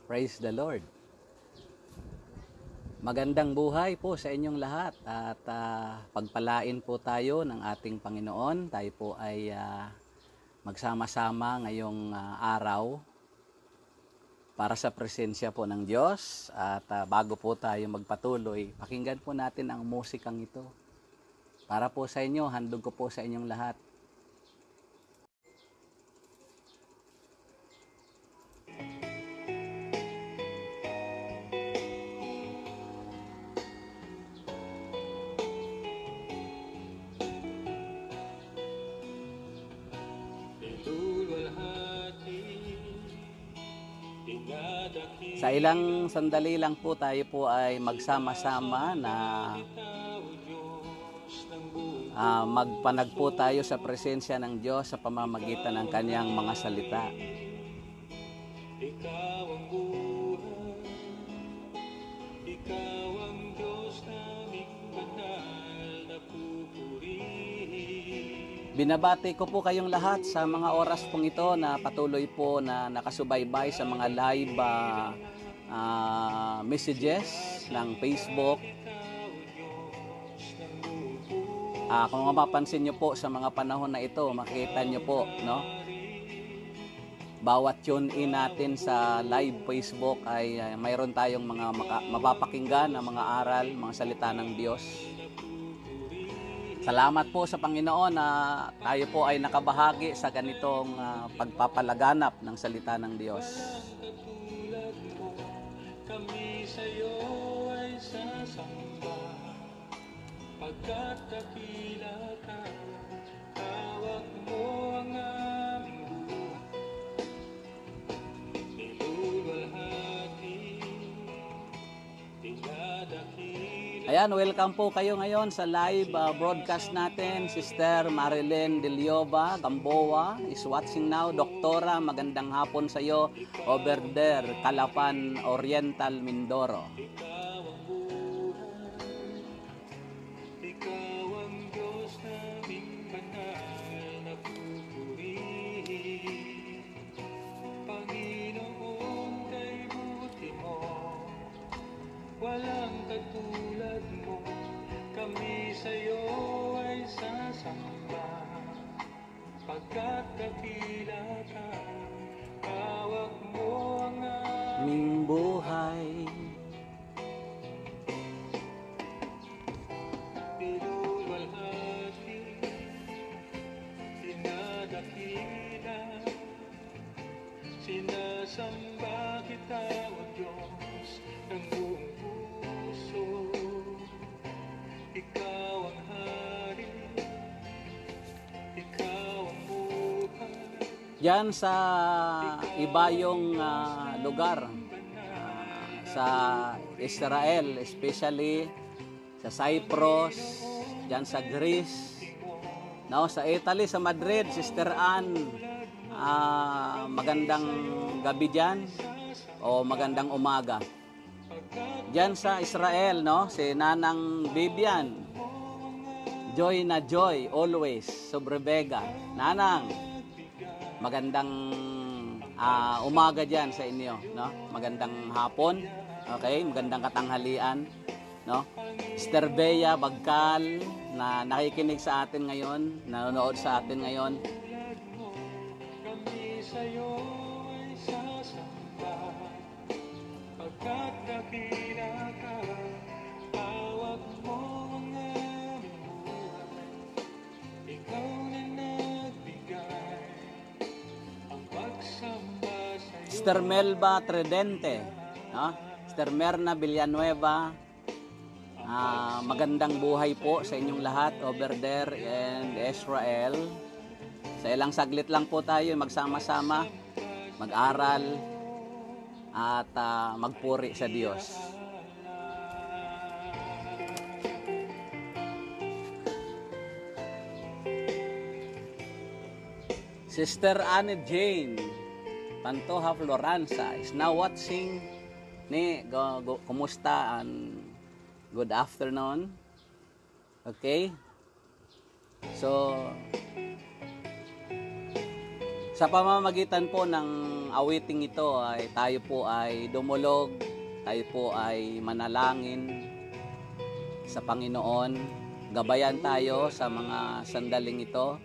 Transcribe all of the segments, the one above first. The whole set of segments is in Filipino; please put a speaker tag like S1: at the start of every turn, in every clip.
S1: Praise the Lord. Magandang buhay po sa inyong lahat at pagpalain po tayo ng ating Panginoon. Tayo po ay magsama-sama ngayong araw para sa presensya po ng Diyos. At bago po tayo magpatuloy, pakinggan po natin ang musikang ito. Para po sa inyo, handog ko po sa inyong lahat. Sa ilang sandali lang po tayo po ay magsama-sama na magpanagpo tayo sa presensya ng Diyos sa pamamagitan ng Kanyang mga salita.
S2: Ikaw ang buhay, Ikaw ang Diyos naming banal na pupurihin.
S1: Binabati ko po kayong lahat sa mga oras pong ito na patuloy po na nakasubaybay sa mga live messages ng Facebook. Kung mapapansin nyo po sa mga panahon na ito, makikita nyo po, no? Bawat tune in natin sa live Facebook ay mayroon tayong mga mapapakinggan na mga aral, mga salita ng Diyos. Salamat po sa Panginoon na tayo po ay nakabahagi sa ganitong pagpapalaganap ng salita ng Diyos.
S2: Kami sa'yo ay sasamba, pagkat dakila ka, hawak mo ang aming buhay, niluluwalhati, dinadakila.
S1: Ayan, welcome po kayo ngayon sa live broadcast natin. Sister Marilyn Deliova Gamboa is watching now. Doktora, magandang hapon sa iyo. Over there, Calapan Oriental, Mindoro.
S2: Ikaw ang buhay, Ikaw ang Diyos naming banal na pupurihin. Panginoon, kay buti mo, walang katulad mo. Kami sa'yo ay sasamba, pagkat dakila ka, hawak mo ang
S1: Aming buhay.
S2: niluluwalhati, dinadakila, sinasamba kita, O Diyos, ng buong puso. Ikaw ang hari, Ikaw ang buhay.
S1: Diyan sa ibayong lugar sa Israel, especially sa Cyprus, diyan sa Greece, no, sa Italy, sa Madrid, Sister Ann, magandang gabi diyan o magandang umaga. Diyan sa Israel, no, si Nanang Bibian, Joy na Joy, always, Sobrebega. Nanang, magandang umaga diyan sa inyo, no? Magandang hapon, okay? Magandang katanghalian, no? Sister Bea Bagkal na nakikinig sa atin ngayon, nanonood sa atin ngayon.
S2: Kami sa'yo ay sasamba, pagkat dakila ka, hawak mo ang aming buhay. Ikaw na nagbigay, ang pagsamba sa'yo.
S1: Sister Melba Tridente, no? Sister Merna Villanueva, magandang buhay po sa inyong lahat over there in Israel. Sa ilang saglit lang po tayo magsama-sama, mag-aral at magpuri sa Diyos. Sister Anne Jane Pantoja Floranza is now watching. Kumusta and good afternoon. Okay? So, Sa pamamagitan po ng awiting ito ay tayo po ay dumulog, tayo po ay manalangin sa Panginoon. Gabayan tayo sa mga sandaling ito.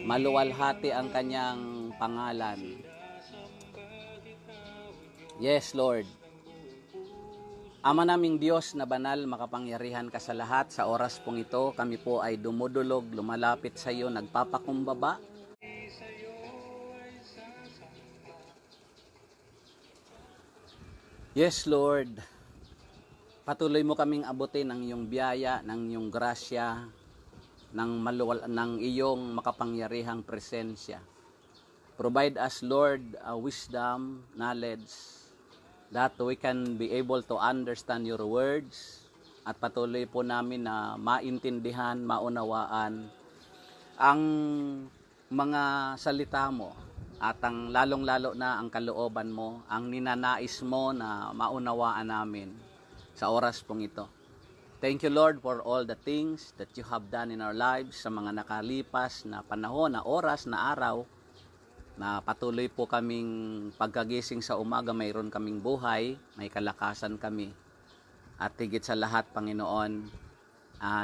S1: Maluwalhati ang kanyang pangalan. Yes, Lord. Ama naming Diyos na banal, makapangyarihan ka sa lahat, sa oras pong ito, kami po ay dumudulog, lumalapit sa iyo, nagpapakumbaba. Yes, Lord. Patuloy mo kaming abutin ng iyong biyaya, ng iyong grasya, ng iyong makapangyarihang presensya. Provide us, Lord, wisdom, knowledge, that we can be able to understand your words, at patuloy po namin na maintindihan, maunawaan ang mga salita mo, at ang lalong-lalo na ang kalooban mo, ang ninanais mo na maunawaan namin sa oras pong ito. Thank you, Lord, for all the things that you have done in our lives sa mga nakalipas na panahon, na oras, na araw, na patuloy po kaming pagkagising sa umaga, mayroon kaming buhay, may kalakasan kami. At higit sa lahat, Panginoon,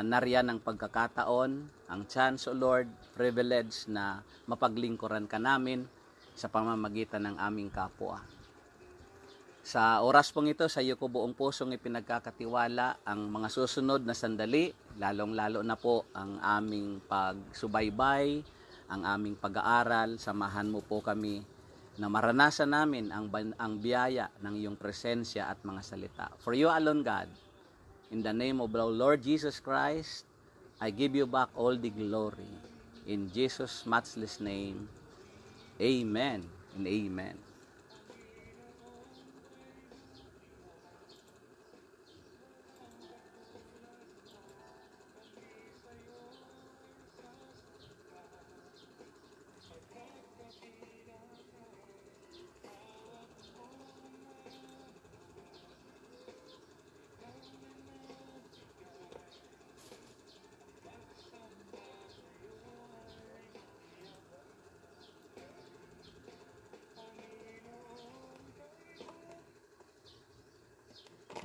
S1: nariyan ang pagkakataon, ang chance, O Lord, privilege na mapaglingkuran ka namin sa pamamagitan ng aming kapwa. Sa oras pong ito, sa iyo ko buong pusong ipinagkakatiwala ang mga susunod na sandali, lalong-lalo na po ang aming pagsubaybay, ang aming pag-aaral. Samahan mo po kami na maranasan namin ang biyaya ng iyong presensya at mga salita. For you alone, God, in the name of our Lord Jesus Christ, I give you back all the glory. In Jesus' matchless name, amen and amen.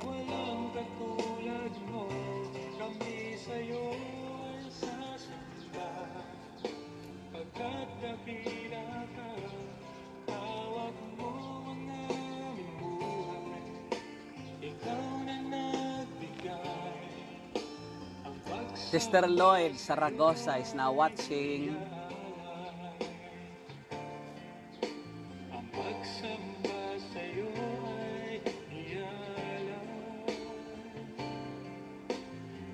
S2: Walang katulad mo, kami sa'yo ay sasamba. Pagkat dakila ka, hawak mo ang aming buhay. Ikaw na nagbigay ang
S1: Sister Lloyd Saragosa is now watching.
S2: ang pagsamba sa'yo ay iyalan.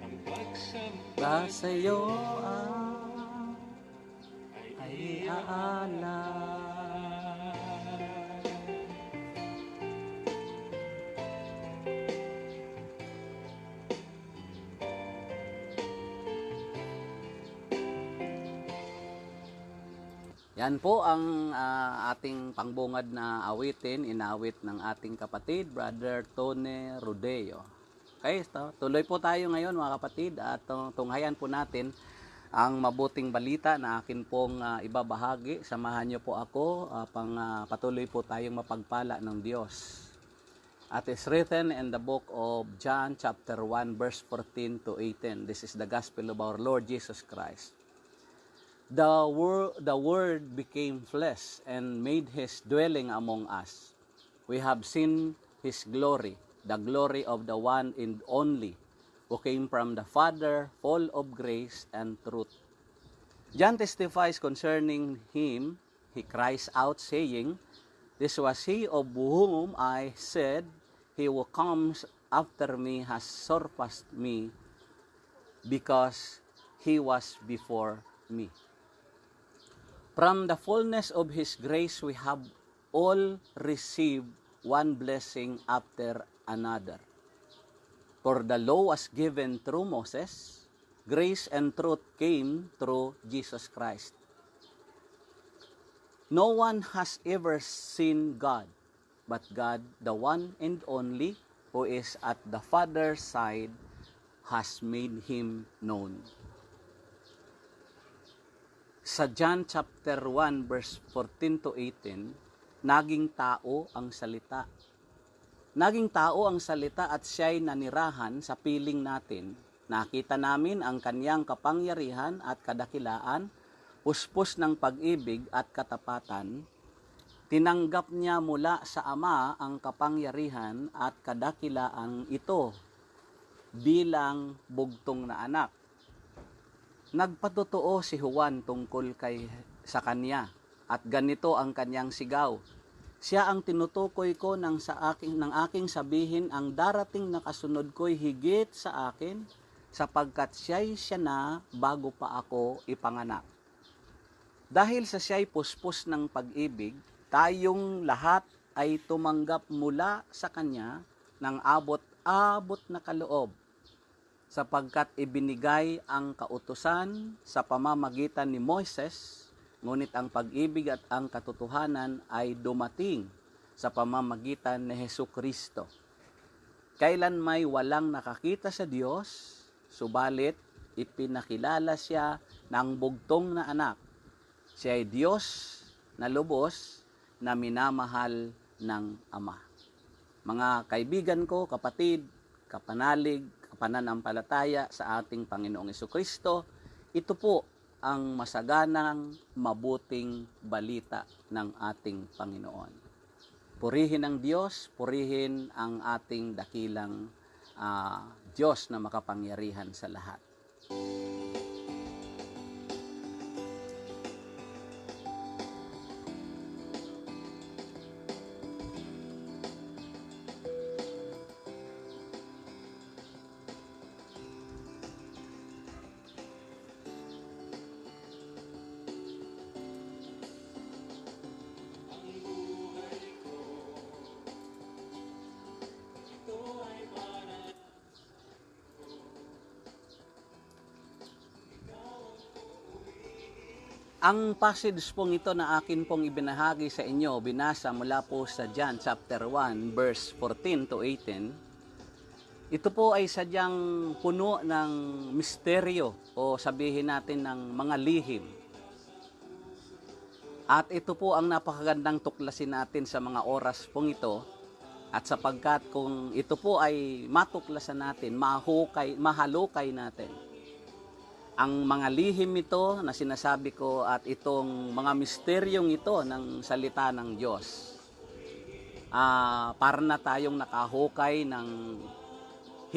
S2: Ang pagsamba
S1: Sa iyo ay aalam. Yan po ang ating pangbungad na awitin, inawit ng ating kapatid, Brother Tony Rodeo. Okay, tuloy po tayo ngayon mga kapatid, at tunghayan po natin ang mabuting balita na akin pong ibabahagi. Samahan niyo po ako, patuloy po tayong mapagpala ng Diyos. At it's written in the book of John chapter 1 verse 14 to 18. This is the gospel of our Lord Jesus Christ. The Word became flesh and made His dwelling among us. We have seen His glory, the glory of the one and only, who came from the Father, full of grace and truth. John testifies concerning Him. He cries out, saying, "This was He of whom I said, He who comes after me has surpassed me, because He was before me." From the fullness of His grace, we have all received one blessing after another. For the law was given through Moses, grace and truth came through Jesus Christ. No one has ever seen God, but God, the one and only, who is at the Father's side, has made Him known. Sa John chapter 1 verse 14 to 18, naging tao ang salita. Naging tao ang salita at siya'y nanirahan sa piling natin. Nakita namin ang kanyang kapangyarihan at kadakilaan, puspos ng pag-ibig at katapatan. Tinanggap niya mula sa Ama ang kapangyarihan at kadakilaan ito bilang bugtong na anak. Nagpatotoo si Juan tungkol sa kanya at ganito ang kanyang sigaw. Siya ang tinutukoy ko ng aking sabihin, ang darating na kasunod ko'y higit sa akin sapagkat siya na bago pa ako ipanganak. Dahil sa siya'y puspos ng pag-ibig, tayong lahat ay tumanggap mula sa kanya ng abot-abot na kaloob sapagkat ibinigay ang kautusan sa pamamagitan ni Moises, ngunit ang pag-ibig at ang katotohanan ay dumating sa pamamagitan ni Hesukristo. Kailan may walang nakakita sa Diyos, subalit ipinakilala siya ng bugtong na anak. Siya ay Diyos na lubos na minamahal ng Ama. Mga kaibigan ko, kapatid, kapanalig, pananampalataya sa ating Panginoong Hesukristo, ito po ang masaganang mabuting balita ng ating Panginoon. Purihin ang Diyos, purihin ang ating dakilang Diyos na makapangyarihan sa lahat. Ang passage pong ito na akin pong ibinahagi sa inyo, binasa mula po sa John chapter 1 verse 14 to 18. Ito po ay sadyang puno ng misteryo o sabihin natin ng mga lihim. At ito po ang napakagandang tuklasin natin sa mga oras pong ito. At sapagkat kung ito po ay matuklasan natin, mahalukay natin ang mga lihim ito na sinasabi ko at itong mga misteryong ito ng salita ng Diyos. Para na tayong nakahukay ng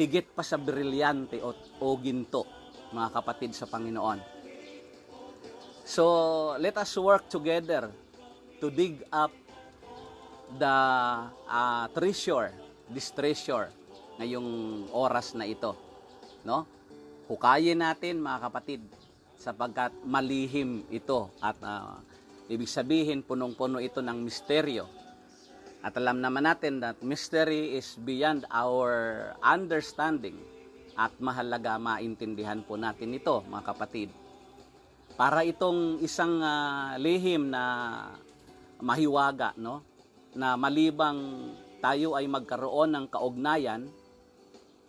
S1: higit pa sa brilyante o ginto, mga kapatid sa Panginoon. So, let us work together to dig up the this treasure ngayong oras na ito, no? Hukayin natin, mga kapatid, sapagkat malihim ito at ibig sabihin punong-puno ito ng misteryo. At alam naman natin that mystery is beyond our understanding at mahalaga maintindihan po natin ito, mga kapatid. Para itong isang lihim na mahiwaga, no? Na malibang tayo ay magkaroon ng kaugnayan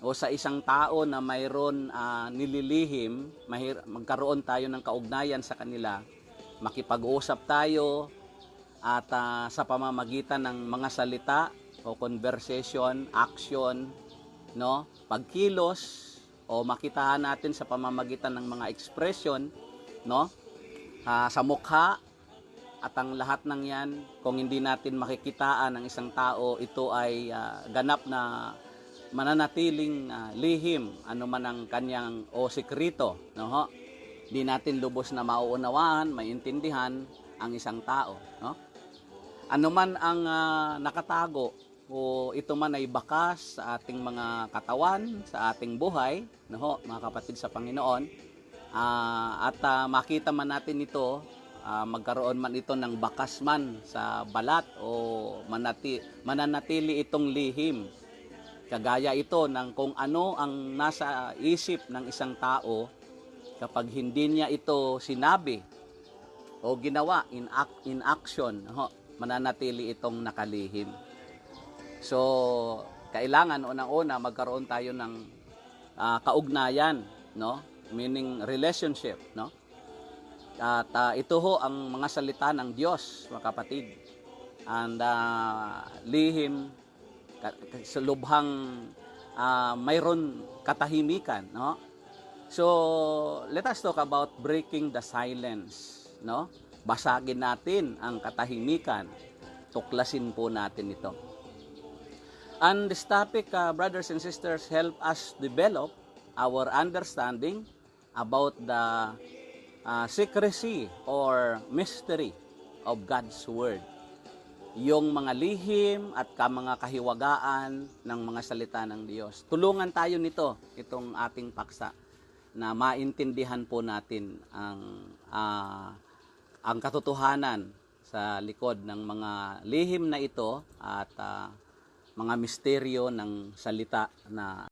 S1: o sa isang tao na mayroon nililihim, magkaroon tayo ng kaugnayan sa kanila, makipag-usap tayo at sa pamamagitan ng mga salita o conversation, action, no, pagkilos o makitahan natin sa pamamagitan ng mga expression, no, sa mukha. At ang lahat ng yan, kung hindi natin makikitaan ng isang tao, ito ay ganap na mananatiling lihim, ano man ang kanyang sekreto, no? Di natin lubos na mauunawaan, maintindihan ang isang tao, no? Ano man ang nakatago o ito man ay bakas sa ating mga katawan, sa ating buhay, no, mga kapatid sa Panginoon, at makita man natin ito, magkaroon man ito ng bakas man sa balat o mananatili itong lihim. Kagaya ito ng kung ano ang nasa isip ng isang tao kapag hindi niya ito sinabi o ginawa in action, mananatili itong nakalihim. So, kailangan unang-una magkaroon tayo ng kaugnayan, no? Meaning relationship, no? At ito ho ang mga salita ng Diyos, mga kapatid. And lihim, sa lubhang mayroon katahimikan, no? So, let us talk about breaking the silence, no? Basagin natin ang katahimikan. Tuklasin po natin ito. And this topic, brothers and sisters, help us develop our understanding about the secrecy or mystery of God's Word. Yung mga lihim at mga kahiwagaan ng mga salita ng Diyos. Tulungan tayo nito, itong ating paksa, na maintindihan po natin ang katotohanan sa likod ng mga lihim na ito at mga misteryo ng salita na